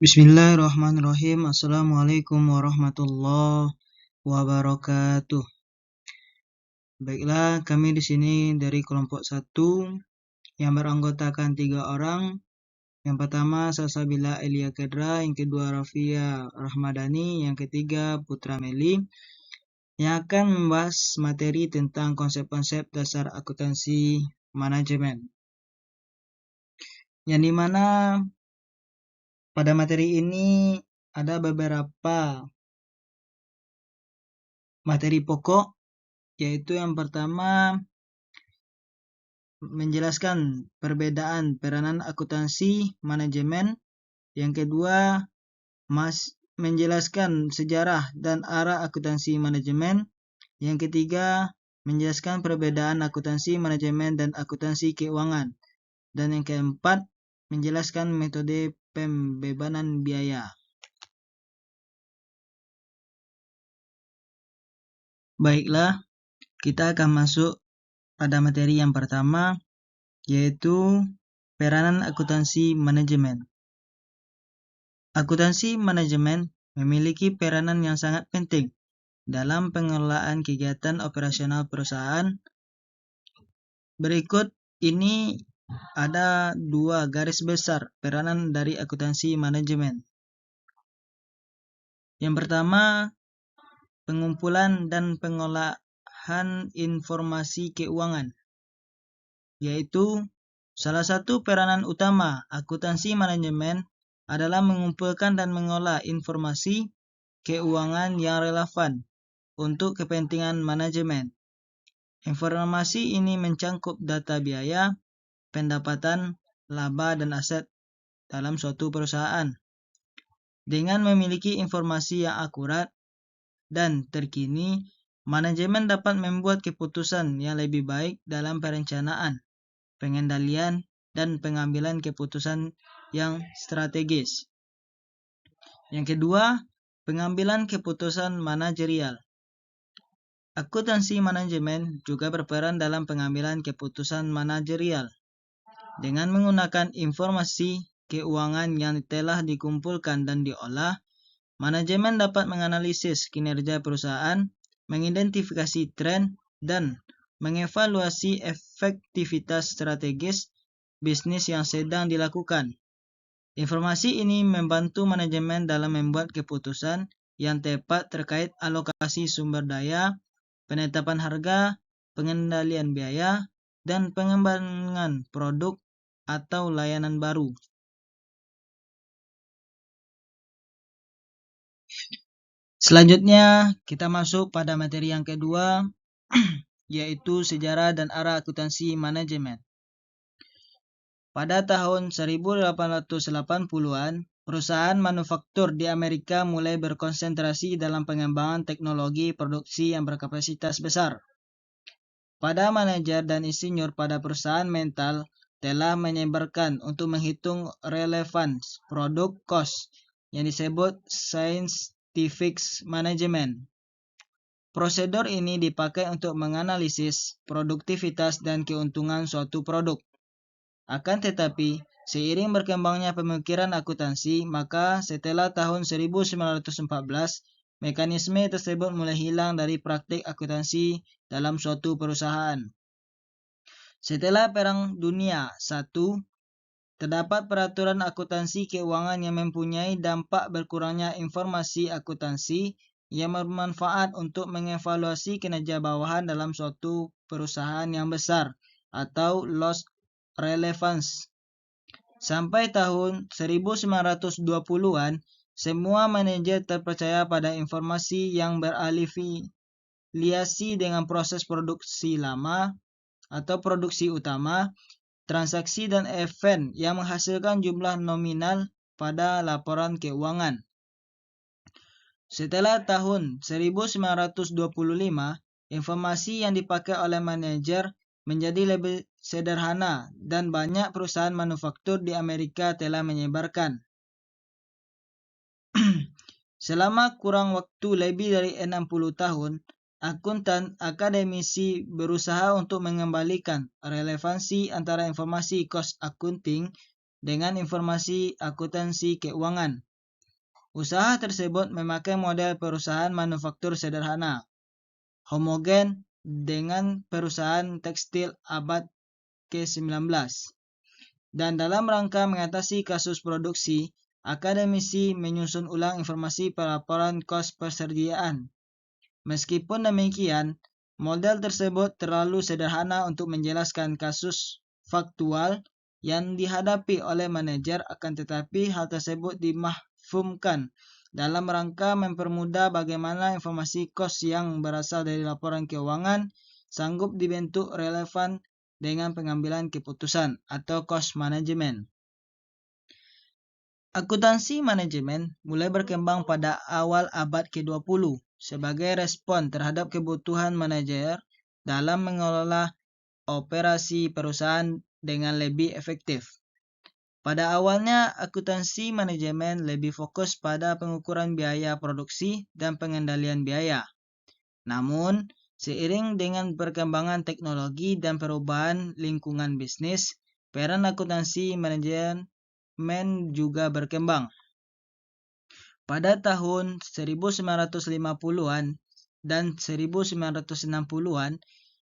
Bismillahirrahmanirrahim. Assalamualaikum warahmatullahi wabarakatuh. Baiklah, kami di sini dari kelompok 1 yang beranggotakan 3 orang. Yang pertama Salsabila Elia Kedra, yang kedua Rafia Rahmadani, yang ketiga Putra Meli, yang akan membahas materi tentang konsep-konsep dasar akuntansi manajemen. Yang dimana pada materi ini ada beberapa materi pokok, yaitu yang pertama menjelaskan perbedaan peranan akuntansi manajemen, yang kedua menjelaskan sejarah dan arah akuntansi manajemen, yang ketiga menjelaskan perbedaan akuntansi manajemen dan akuntansi keuangan, dan yang keempat menjelaskan metode pembebanan biaya. Baiklah, kita akan masuk pada materi yang pertama, yaitu peranan akuntansi manajemen. Akuntansi manajemen memiliki peranan yang sangat penting dalam pengelolaan kegiatan operasional perusahaan. Berikut ini ada 2 garis besar peranan dari akuntansi manajemen. Yang pertama, pengumpulan dan pengolahan informasi keuangan, yaitu salah satu peranan utama akuntansi manajemen adalah mengumpulkan dan mengolah informasi keuangan yang relevan untuk kepentingan manajemen. Informasi ini mencangkup data biaya, pendapatan, laba, dan aset dalam suatu perusahaan. Dengan memiliki informasi yang akurat dan terkini, manajemen dapat membuat keputusan yang lebih baik dalam perencanaan, pengendalian, dan pengambilan keputusan yang strategis. Yang kedua, pengambilan keputusan manajerial. Akuntansi manajemen juga berperan dalam pengambilan keputusan manajerial. Dengan menggunakan informasi keuangan yang telah dikumpulkan dan diolah, manajemen dapat menganalisis kinerja perusahaan, mengidentifikasi tren, dan mengevaluasi efektivitas strategis bisnis yang sedang dilakukan. Informasi ini membantu manajemen dalam membuat keputusan yang tepat terkait alokasi sumber daya, penetapan harga, pengendalian biaya, dan pengembangan produk atau layanan baru. Selanjutnya, kita masuk pada materi yang kedua, yaitu sejarah dan arah akuntansi manajemen. Pada tahun 1880-an, perusahaan manufaktur di Amerika mulai berkonsentrasi dalam pengembangan teknologi produksi yang berkapasitas besar. Pada manajer dan insinyur pada perusahaan mental telah menyebarkan untuk menghitung relevans produk cost yang disebut scientific management. Prosedur ini dipakai untuk menganalisis produktivitas dan keuntungan suatu produk. Akan tetapi, seiring berkembangnya pemikiran akuntansi, maka setelah tahun 1914, mekanisme tersebut mulai hilang dari praktik akuntansi dalam suatu perusahaan. Setelah Perang Dunia I, terdapat peraturan akuntansi keuangan yang mempunyai dampak berkurangnya informasi akuntansi yang bermanfaat untuk mengevaluasi kinerja bawahan dalam suatu perusahaan yang besar atau loss relevance. Sampai tahun 1920-an, semua manajer terpercaya pada informasi yang berafiliasi dengan proses produksi lama atau produksi utama, transaksi dan event yang menghasilkan jumlah nominal pada laporan keuangan. Setelah tahun 1925, informasi yang dipakai oleh manajer menjadi lebih sederhana dan banyak perusahaan manufaktur di Amerika telah menyebarkan. Selama kurang waktu lebih dari 60 tahun, akuntan akademisi berusaha untuk mengembalikan relevansi antara informasi cost accounting dengan informasi akuntansi keuangan. Usaha tersebut memakai model perusahaan manufaktur sederhana, homogen dengan perusahaan tekstil abad ke-19. Dan dalam rangka mengatasi kasus produksi, akademisi menyusun ulang informasi pelaporan kos persediaan. Meskipun demikian, model tersebut terlalu sederhana untuk menjelaskan kasus faktual yang dihadapi oleh manajer, akan tetapi hal tersebut dimafhumkan dalam rangka mempermudah bagaimana informasi kos yang berasal dari laporan keuangan sanggup dibentuk relevan dengan pengambilan keputusan atau cost management. Akuntansi manajemen mulai berkembang pada awal abad ke-20 sebagai respon terhadap kebutuhan manajer dalam mengelola operasi perusahaan dengan lebih efektif. Pada awalnya, akuntansi manajemen lebih fokus pada pengukuran biaya produksi dan pengendalian biaya. Namun, seiring dengan perkembangan teknologi dan perubahan lingkungan bisnis, peran akuntansi manajemen juga berkembang. Pada tahun 1950-an dan 1960-an,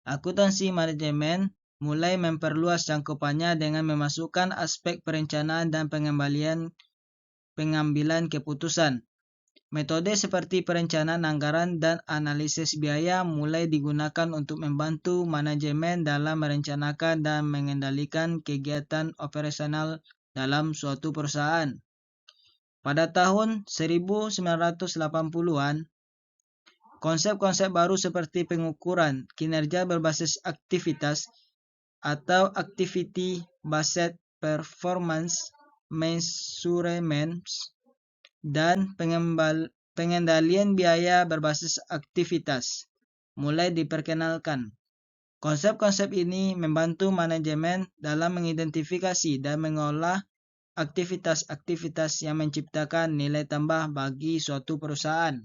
akuntansi manajemen mulai memperluas cangkupannya dengan memasukkan aspek perencanaan dan pengambilan keputusan. Metode seperti perencanaan anggaran dan analisis biaya mulai digunakan untuk membantu manajemen dalam merencanakan dan mengendalikan kegiatan operasional dalam suatu perusahaan. Pada tahun 1980-an, konsep-konsep baru seperti pengukuran kinerja berbasis aktivitas atau Activity Based Performance Measurements dan pengendalian biaya berbasis aktivitas mulai diperkenalkan. Konsep-konsep ini membantu manajemen dalam mengidentifikasi dan mengolah aktivitas-aktivitas yang menciptakan nilai tambah bagi suatu perusahaan.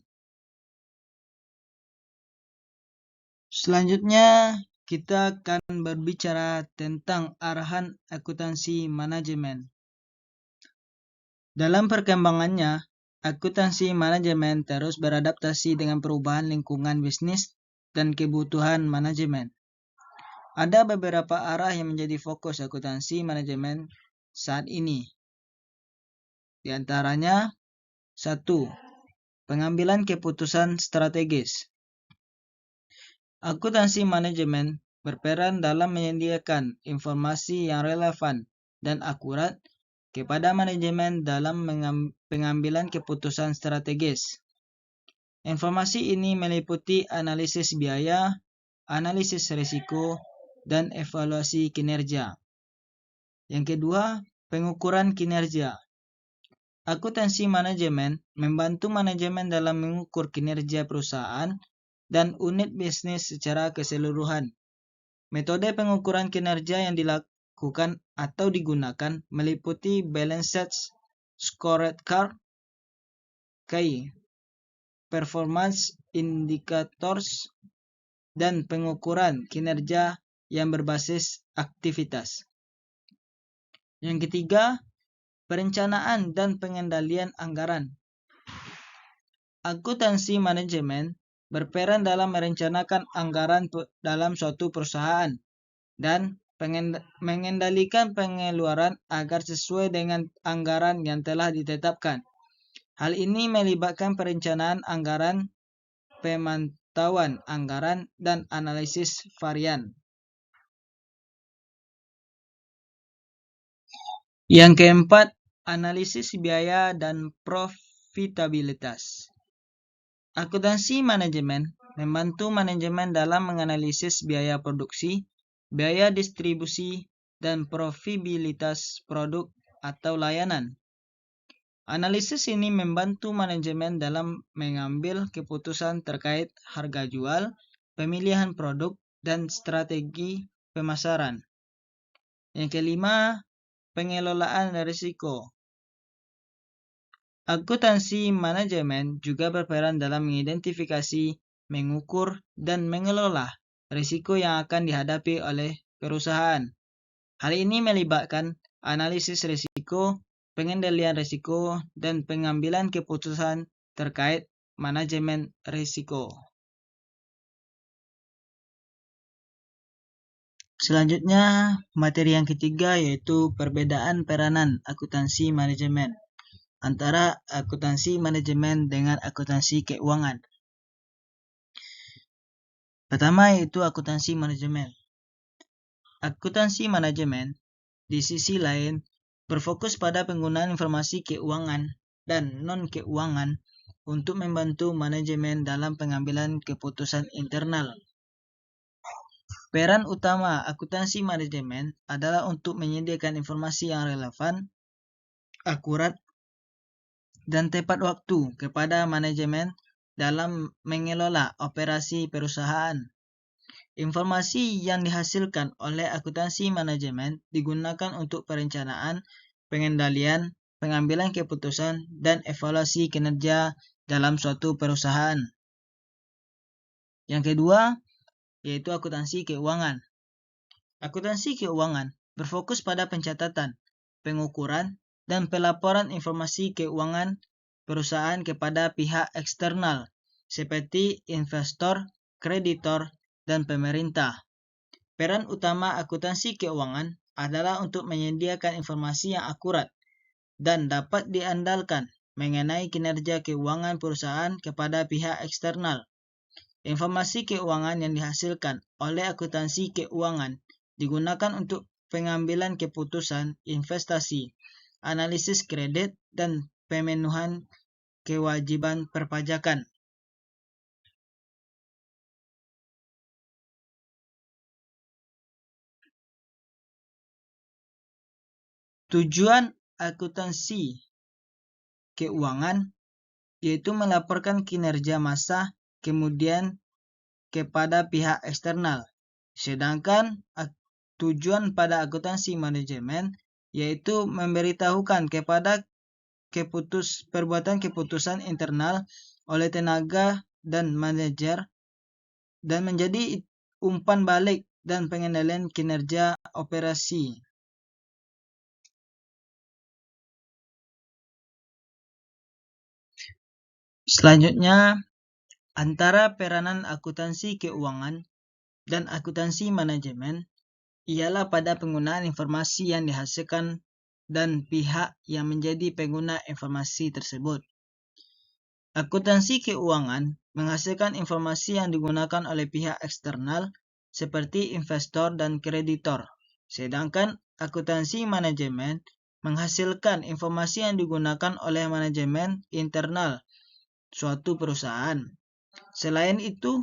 Selanjutnya, kita akan berbicara tentang arahan akuntansi manajemen. Dalam perkembangannya, akuntansi manajemen terus beradaptasi dengan perubahan lingkungan bisnis dan kebutuhan manajemen. Ada beberapa arah yang menjadi fokus akuntansi manajemen saat ini. Di antaranya, 1. Pengambilan keputusan strategis. Akuntansi manajemen berperan dalam menyediakan informasi yang relevan dan akurat kepada manajemen dalam pengambilan keputusan strategis. Informasi ini meliputi analisis biaya, analisis risiko, dan evaluasi kinerja. Yang kedua, pengukuran kinerja. Akuntansi manajemen membantu manajemen dalam mengukur kinerja perusahaan dan unit bisnis secara keseluruhan. Metode pengukuran kinerja yang dilakukan atau digunakan meliputi Balanced Scorecard, Key Performance Indicators, dan pengukuran kinerja yang berbasis aktivitas. Yang ketiga, perencanaan dan pengendalian anggaran. Akuntansi manajemen berperan dalam merencanakan anggaran dalam suatu perusahaan dan mengendalikan pengeluaran agar sesuai dengan anggaran yang telah ditetapkan. Hal ini melibatkan perencanaan anggaran, pemantauan anggaran, dan analisis varian. Yang keempat, analisis biaya dan profitabilitas. Akuntansi manajemen membantu manajemen dalam menganalisis biaya produksi, biaya distribusi, dan profitabilitas produk atau layanan. Analisis ini membantu manajemen dalam mengambil keputusan terkait harga jual, pemilihan produk, dan strategi pemasaran. Yang kelima, pengelolaan risiko. Akuntansi manajemen juga berperan dalam mengidentifikasi, mengukur, dan mengelola risiko yang akan dihadapi oleh perusahaan. Hal ini melibatkan analisis risiko, pengendalian risiko, dan pengambilan keputusan terkait manajemen risiko. Selanjutnya, materi yang ketiga yaitu perbedaan peranan akuntansi manajemen antara akuntansi manajemen dengan akuntansi keuangan. Pertama yaitu akuntansi manajemen. Akuntansi manajemen, di sisi lain, berfokus pada penggunaan informasi keuangan dan non-keuangan untuk membantu manajemen dalam pengambilan keputusan internal. Peran utama akuntansi manajemen adalah untuk menyediakan informasi yang relevan, akurat, dan tepat waktu kepada manajemen dalam mengelola operasi perusahaan. Informasi yang dihasilkan oleh akuntansi manajemen digunakan untuk perencanaan, pengendalian, pengambilan keputusan, dan evaluasi kinerja dalam suatu perusahaan. Yang kedua, yaitu akuntansi keuangan. Akuntansi keuangan berfokus pada pencatatan, pengukuran, dan pelaporan informasi keuangan perusahaan kepada pihak eksternal, seperti investor, kreditor, dan pemerintah. Peran utama akuntansi keuangan adalah untuk menyediakan informasi yang akurat dan dapat diandalkan mengenai kinerja keuangan perusahaan kepada pihak eksternal. Informasi keuangan yang dihasilkan oleh akuntansi keuangan digunakan untuk pengambilan keputusan investasi, analisis kredit, dan pemenuhan kewajiban perpajakan. Tujuan akuntansi keuangan yaitu melaporkan kinerja masa kemudian kepada pihak eksternal. Sedangkan tujuan pada akuntansi manajemen yaitu memberitahukan kepada perbuatan keputusan internal oleh tenaga dan manajer dan menjadi umpan balik dan pengendalian kinerja operasi. Selanjutnya, antara peranan akuntansi keuangan dan akuntansi manajemen ialah pada penggunaan informasi yang dihasilkan dan pihak yang menjadi pengguna informasi tersebut. Akuntansi keuangan menghasilkan informasi yang digunakan oleh pihak eksternal seperti investor dan kreditor, sedangkan akuntansi manajemen menghasilkan informasi yang digunakan oleh manajemen internal suatu perusahaan. Selain itu,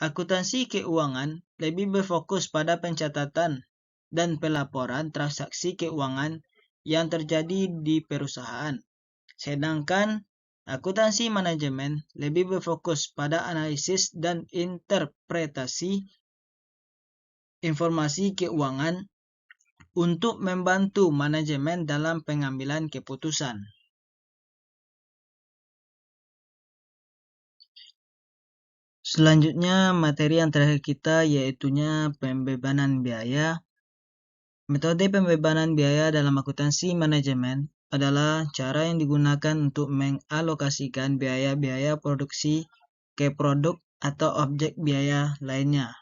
akuntansi keuangan lebih berfokus pada pencatatan dan pelaporan transaksi keuangan yang terjadi di perusahaan. Sedangkan akuntansi manajemen lebih berfokus pada analisis dan interpretasi informasi keuangan untuk membantu manajemen dalam pengambilan keputusan. Selanjutnya, materi yang terakhir kita yaitunya pembebanan biaya. Metode pembebanan biaya dalam akuntansi manajemen adalah cara yang digunakan untuk mengalokasikan biaya-biaya produksi ke produk atau objek biaya lainnya.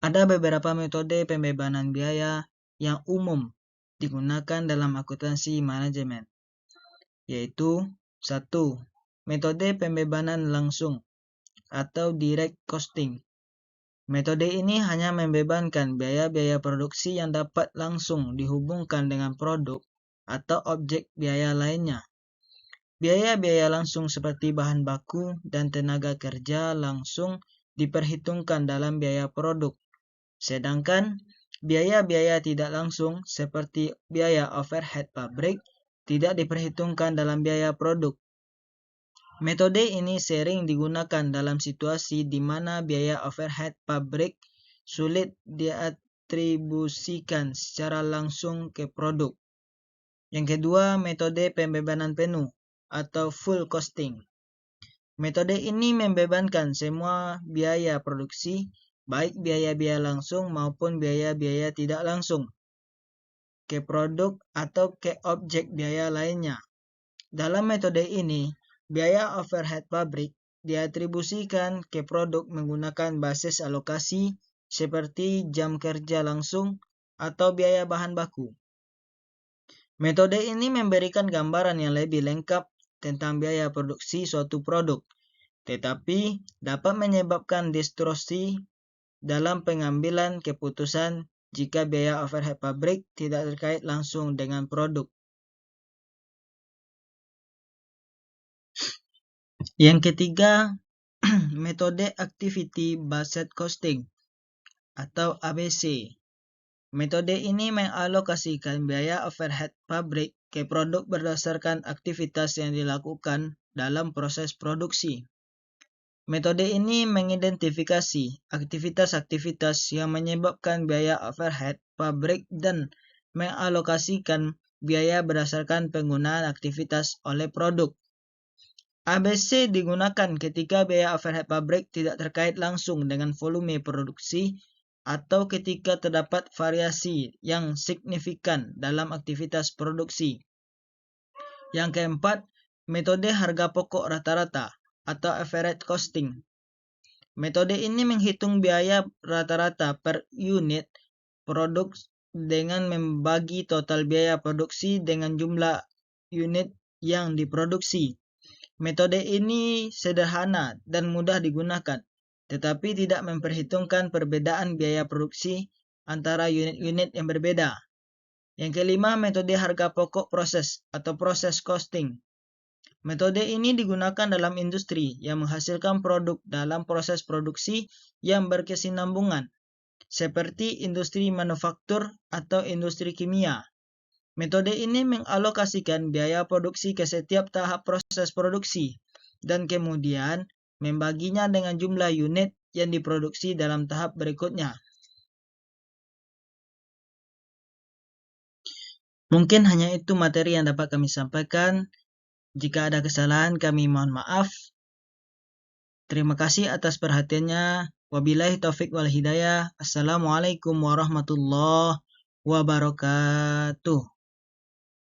Ada beberapa metode pembebanan biaya yang umum digunakan dalam akuntansi manajemen, yaitu 1. Metode pembebanan langsung atau direct costing. Metode ini hanya membebankan biaya-biaya produksi yang dapat langsung dihubungkan dengan produk atau objek biaya lainnya. Biaya-biaya langsung seperti bahan baku dan tenaga kerja langsung diperhitungkan dalam biaya produk. Sedangkan biaya-biaya tidak langsung seperti biaya overhead pabrik tidak diperhitungkan dalam biaya produk. Metode ini sering digunakan dalam situasi di mana biaya overhead pabrik sulit diatribusikan secara langsung ke produk. Yang kedua, metode pembebanan penuh atau full costing. Metode ini membebankan semua biaya produksi, baik biaya-biaya langsung maupun biaya-biaya tidak langsung. ke produk atau ke objek biaya lainnya. Dalam metode ini, biaya overhead pabrik diatribusikan ke produk menggunakan basis alokasi seperti jam kerja langsung atau biaya bahan baku. Metode ini memberikan gambaran yang lebih lengkap tentang biaya produksi suatu produk, tetapi dapat menyebabkan distorsi dalam pengambilan keputusan jika biaya overhead pabrik tidak terkait langsung dengan produk. Yang ketiga, metode Activity Based Costing atau ABC. Metode ini mengalokasikan biaya overhead pabrik ke produk berdasarkan aktivitas yang dilakukan dalam proses produksi. Metode ini mengidentifikasi aktivitas-aktivitas yang menyebabkan biaya overhead pabrik dan mengalokasikan biaya berdasarkan penggunaan aktivitas oleh produk. ABC digunakan ketika biaya overhead pabrik tidak terkait langsung dengan volume produksi atau ketika terdapat variasi yang signifikan dalam aktivitas produksi. Yang keempat, metode harga pokok rata-rata atau average costing. Metode ini menghitung biaya rata-rata per unit produk dengan membagi total biaya produksi dengan jumlah unit yang diproduksi. Metode ini sederhana dan mudah digunakan, tetapi tidak memperhitungkan perbedaan biaya produksi antara unit-unit yang berbeda. Yang kelima, metode harga pokok proses atau process costing. Metode ini digunakan dalam industri yang menghasilkan produk dalam proses produksi yang berkesinambungan, seperti industri manufaktur atau industri kimia. Metode ini mengalokasikan biaya produksi ke setiap tahap proses produksi dan kemudian membaginya dengan jumlah unit yang diproduksi dalam tahap berikutnya. Mungkin hanya itu materi yang dapat kami sampaikan. Jika ada kesalahan, kami mohon maaf. Terima kasih atas perhatiannya. Wabillahi taufik wal hidayah. Assalamualaikum warahmatullahi wabarakatuh.